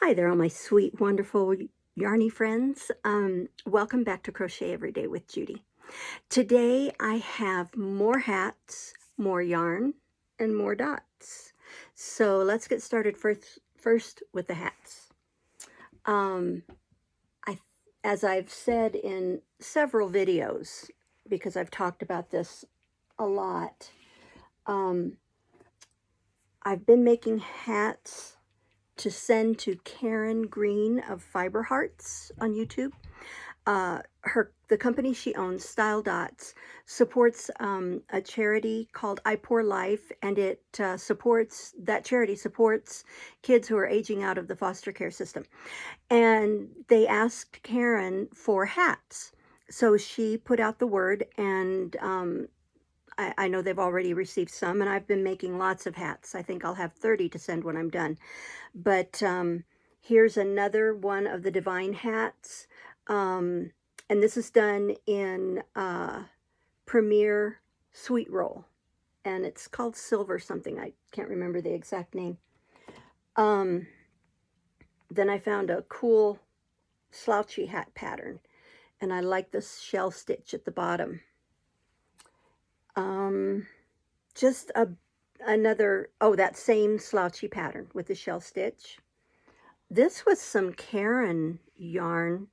Hi there, all my sweet, wonderful yarny friends. Welcome back to Crochet Every Day with Judy. Today I have more hats, more yarn, and more dots. So let's get started first with the hats. Um, I, as I've said in several videos, because I've talked about this a lot, um, I've been making hats to send to Karen Green of Fiber Hearts on YouTube. The company she owns, Style Dots, supports a charity called I Pour Life, and that charity supports kids who are aging out of the foster care system. And they asked Karen for hats, so she put out the word, and I know they've already received some, and I've been making lots of hats. I think I'll have 30 to send when I'm done. But here's another one of the Divine hats. Um, and this is done in Premier Sweet Roll. And it's called Silver something. I can't remember the exact name. Um, then I found a cool slouchy hat pattern. And I like this shell stitch at the bottom. Um, just another, oh, that same slouchy pattern with the shell stitch. This was some Karen yarn,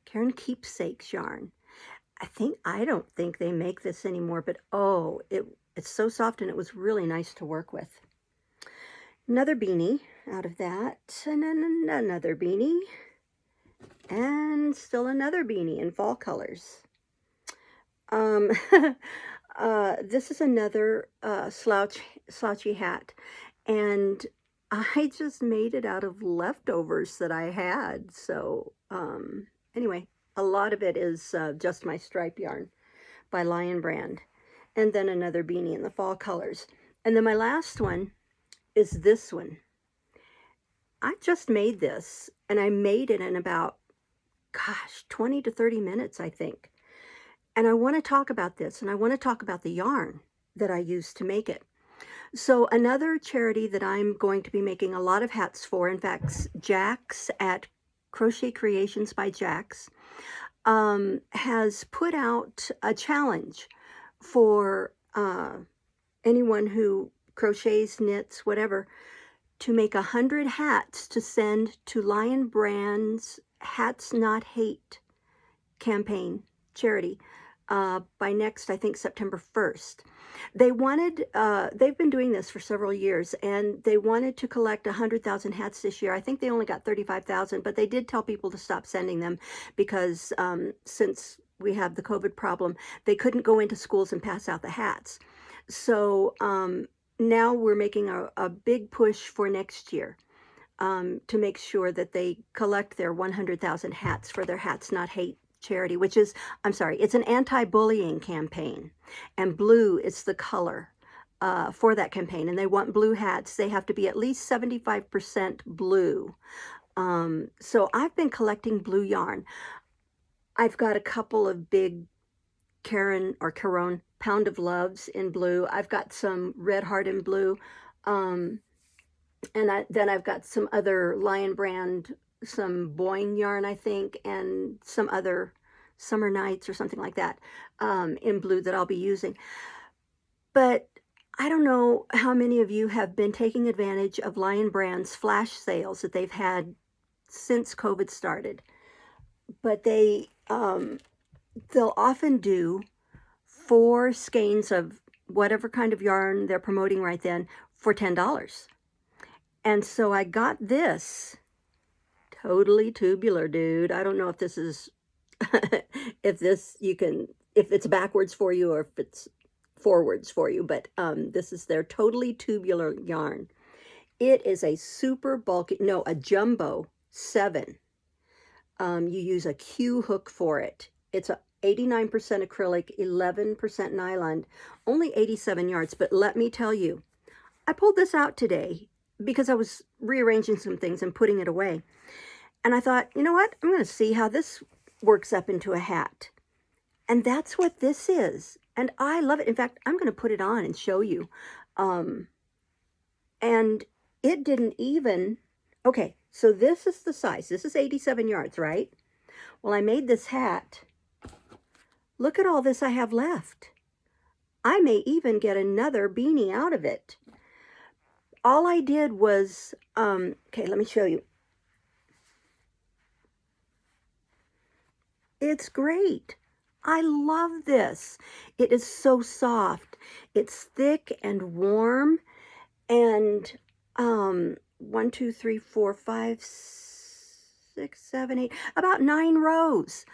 Karen Keepsakes yarn. I don't think they make this anymore, but oh, it's so soft and it was really nice to work with. Another beanie out of that, and then another beanie, and still another beanie in fall colors. Um, this is another slouchy hat, and I just made it out of leftovers that I had. So anyway, a lot of it is just my stripe yarn by Lion Brand, and then another beanie in the fall colors. And then my last one is this one. I just made this, and I made it in about, gosh, 20 to 30 minutes, I think. And I want to talk about this, and I want to talk about the yarn that I used to make it. So another charity that I'm going to be making a lot of hats for, in fact, Jax at Crochet Creations by Jax, has put out a challenge for anyone who crochets, knits, whatever, to make 100 hats to send to Lion Brand's Hats Not Hate campaign charity by next, I think, September 1st. They've been doing this for several years, and they wanted to collect 100,000 hats this year. I think they only got 35,000, but they did tell people to stop sending them because since we have the COVID problem, they couldn't go into schools and pass out the hats. So now we're making a big push for next year to make sure that they collect their 100,000 hats for their Hats Not Hate charity, which is, I'm sorry, it's an anti-bullying campaign, and blue is the color for that campaign, and they want blue hats. They have to be at least 75% blue. So I've been collecting blue yarn. I've got a couple of big Caron Pound of Loves in blue. I've got some Red Heart in blue. And then I've got some other Lion Brand, some Boyne yarn, I think, and some other Summer Nights or something like that in blue that I'll be using. But I don't know how many of you have been taking advantage of Lion Brand's flash sales that they've had since COVID started. But they'll often do 4 skeins of whatever kind of yarn they're promoting right then for $10. And so I got this totally tubular, dude. I don't know if this is, if it's backwards for you or if it's forwards for you, but this is their totally tubular yarn. It is a super bulky, no, a jumbo 7. You use a Q hook for it. It's a 89% acrylic, 11% nylon, only 87 yards. But let me tell you, I pulled this out today because I was rearranging some things and putting it away. And I thought, you know what? I'm going to see how this works up into a hat. And that's what this is. And I love it. In fact, I'm going to put it on and show you. And it didn't even, okay, So this is the size. This is 87 yards, right? Well, I made this hat. Look at all this I have left. I may even get another beanie out of it. All I did was, okay, let me show you. It's great. I love this. It is so soft. It's thick and warm. And 1, 2, 3, 4, 5, 6, 7, 8, about 9 rows.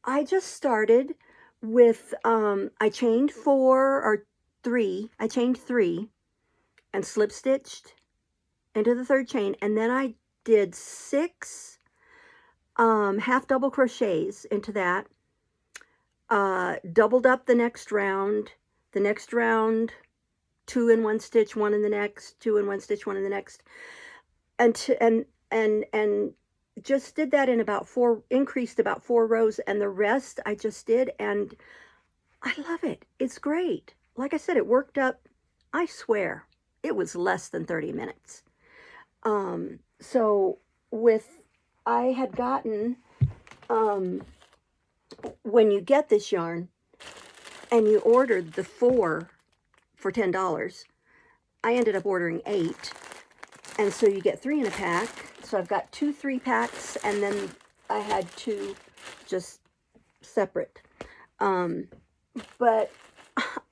I just started with, I chained 4 or 3. I chained 3 and slip stitched into the 3rd chain. And then I did 6 half double crochets into that. Doubled up the next round. The next round, 2 in 1 stitch, 1 in the next, 2 in 1 stitch, 1 in the next, and just did that in about 4, increased about 4 rows, and the rest I just did, and I love it. It's great. Like I said, it worked up, I swear, it was less than 30 minutes. So I had gotten, when you get this yarn and you ordered the 4 for $10, I ended up ordering 8, and so you get 3 in a pack. So I've got 2 3-packs, and then I had 2 just separate. But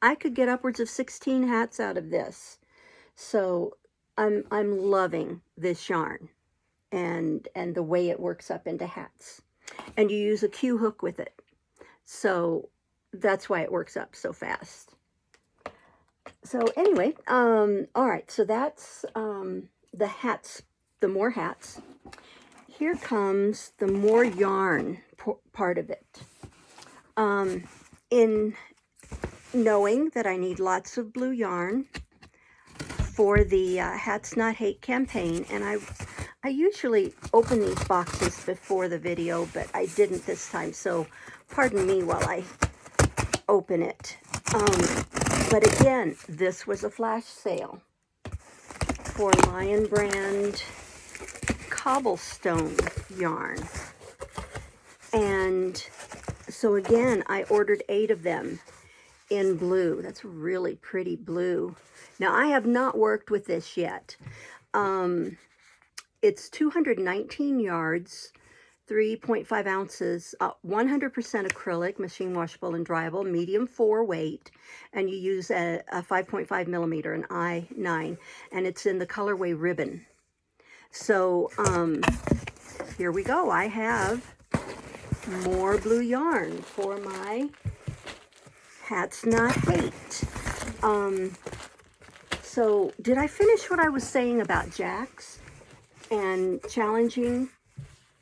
I could get upwards of 16 hats out of this. So I'm loving this yarn and the way it works up into hats. And you use a Q hook with it. So that's why it works up so fast. So anyway, all right, so that's the hats, the more hats. Here comes the more yarn part of it. In knowing that I need lots of blue yarn for the Hats Not Hate campaign, and I usually open these boxes before the video, but I didn't this time, so pardon me while I open it. But again, this was a flash sale for Lion Brand cobblestone yarn. And so again, I ordered 8 of them in blue. That's really pretty blue. Now, I have not worked with this yet. It's 219 yards, 3.5 ounces, 100% acrylic, machine washable and dryable, medium 4 weight, and you use a 5.5 millimeter, an I-9, and it's in the colorway ribbon. So here we go. I have more blue yarn for my Hats Not Hate. So did I finish what I was saying about Jax and challenging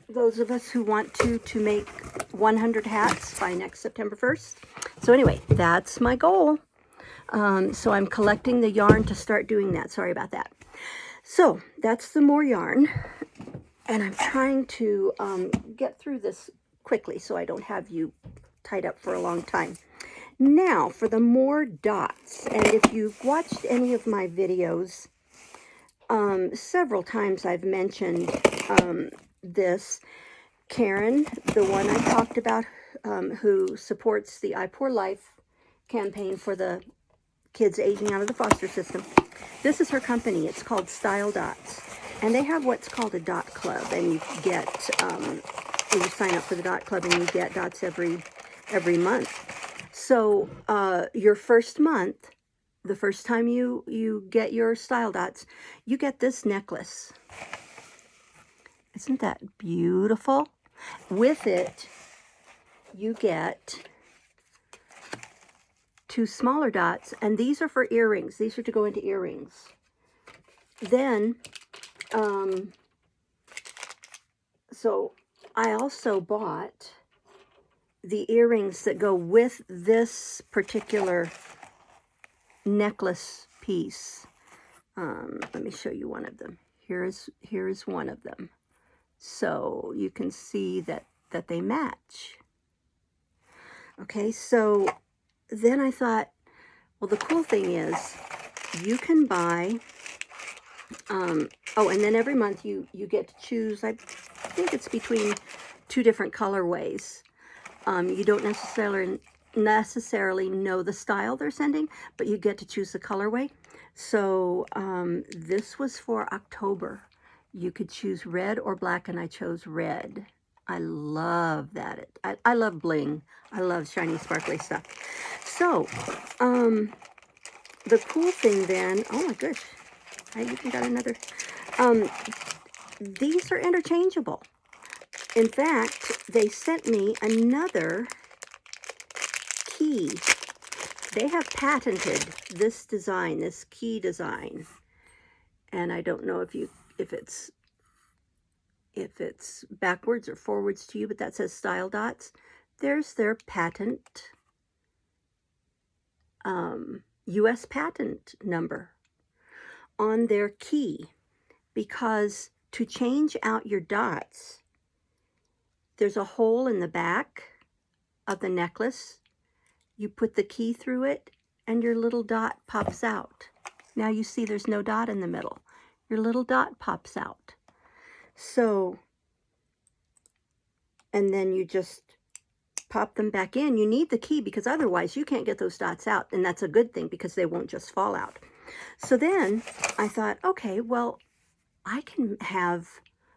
those of us who want to make 100 hats by next September 1st? So anyway, that's my goal. So I'm collecting the yarn to start doing that. Sorry about that. So that's the more yarn, and I'm trying to get through this quickly so I don't have you tied up for a long time. Now for the more dots, and if you've watched any of my videos, several times I've mentioned this. Karen, the one I talked about, who supports the I Pour Life campaign for the kids aging out of the foster system. This is her company. It's called Style Dots, and they have what's called a dot club, and you get you sign up for the dot club and you get dots every month. So your first month, the first time you get your Style Dots, you get this necklace. Isn't that beautiful? With it, you get 2 smaller dots, and these are for earrings. These are to go into earrings. Then, so I also bought the earrings that go with this particular necklace piece. Let me show you one of them. Here is one of them. So you can see that they match. Okay, so then I thought, well, the cool thing is you can buy Oh, and then every month you get to choose, I think it's between 2 different colorways. You don't necessarily know the style they're sending, but you get to choose the colorway. So this was for October. You could choose red or black, and I chose red. I love that. I love bling. I love shiny, sparkly stuff. So the cool thing then, oh my gosh, I even got another. Um, these are interchangeable. In fact, they sent me another key. They have patented this design, this key design. And I don't know if it's backwards or forwards to you, but that says Style Dots. There's their patent, US patent number on their key, because to change out your dots, there's a hole in the back of the necklace. You put the key through it and your little dot pops out. Now you see there's no dot in the middle. Your little dot pops out. So, and then you just pop them back in. You need the key because otherwise you can't get those dots out. And that's a good thing because they won't just fall out. So then I thought, okay, well, I can have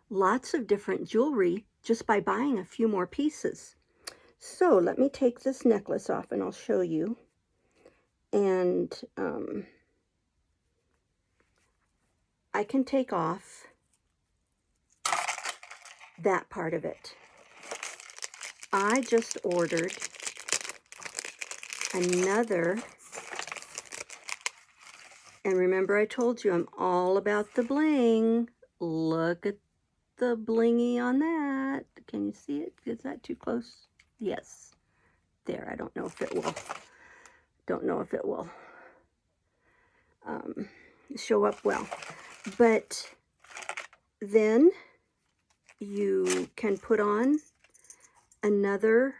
lots of different jewelry just by buying a few more pieces. So let me take this necklace off and I'll show you. And I can take off that part of it. I just ordered another, and remember I told you I'm all about the bling. Look at the blingy on that. Can you see it? Is that too close? Yes. There, I don't know if it will show up well. But then you can put on another,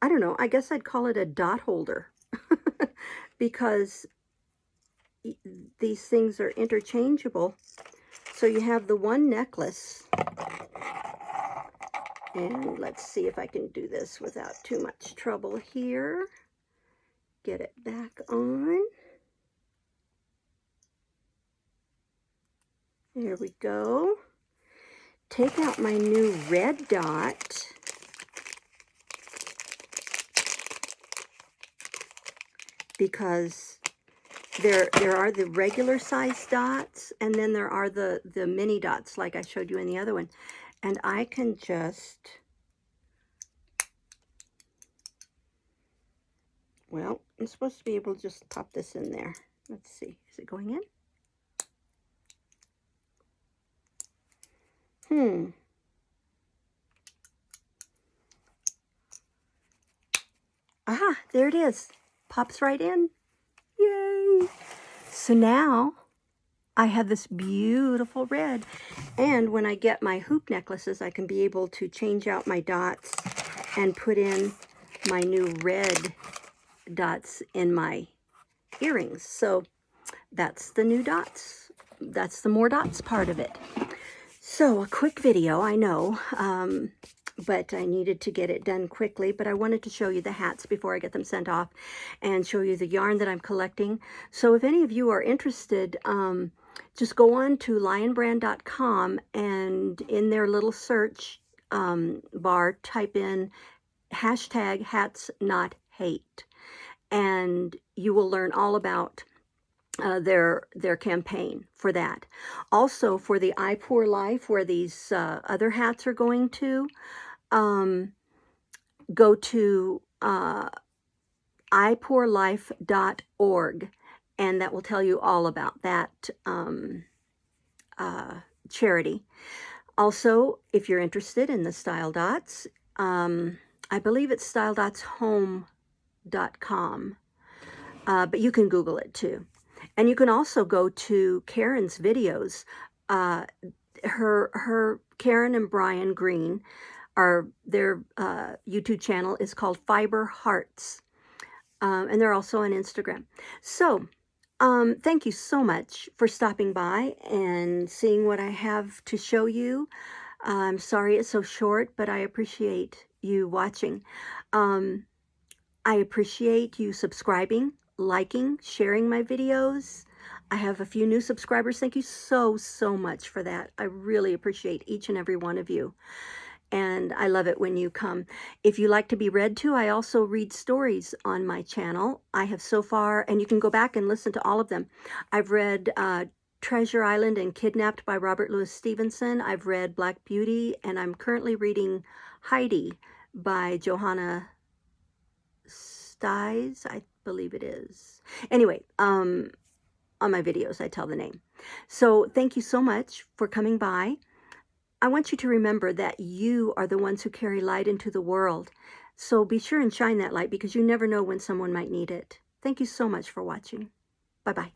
I don't know, I guess I'd call it a dot holder because these things are interchangeable. So you have the one necklace, and let's see if I can do this without too much trouble here. Get it back on. There we go. Take out my new red dot. Because there are the regular size dots, and then there are the mini dots like I showed you in the other one. And I can just, well, I'm supposed to be able to just pop this in there. Let's see, is it going in? Ah, there it is. Pops right in. Yay! So now I have this beautiful red, and when I get my hoop necklaces, I can be able to change out my dots and put in my new red dots in my earrings. So that's the new dots. That's the more dots part of it. So a quick video, I know, but I needed to get it done quickly. But I wanted to show you the hats before I get them sent off and show you the yarn that I'm collecting. So if any of you are interested, just go on to lionbrand.com and in their little search bar, type in hashtag hats not hate, and you will learn all about their campaign for that. Also for the I Pour Life, where these other hats are going to, go to ipourlife.org, and that will tell you all about that charity. Also, if you're interested in the Style Dots, I believe it's styledotshome.com, but you can Google it too. And you can also go to Karen's videos. Her Karen and Brian Green, their YouTube channel is called Fiber Hearts, and they're also on Instagram. So Thank you so much for stopping by and seeing what I have to show you. I'm sorry it's so short, but I appreciate you watching. Um, I appreciate you subscribing, liking, sharing my videos. I have a few new subscribers. Thank you so, so much for that. I really appreciate each and every one of you. And I love it when you come. If you like to be read to, I also read stories on my channel. I have so far, and you can go back and listen to all of them. I've read Treasure Island and Kidnapped by Robert Louis Stevenson. I've read Black Beauty, and I'm currently reading Heidi by Johanna Styes, I believe it is. Anyway, on my videos, I tell the name. So thank you so much for coming by. I want you to remember that you are the ones who carry light into the world. So be sure and shine that light because you never know when someone might need it. Thank you so much for watching. Bye-bye.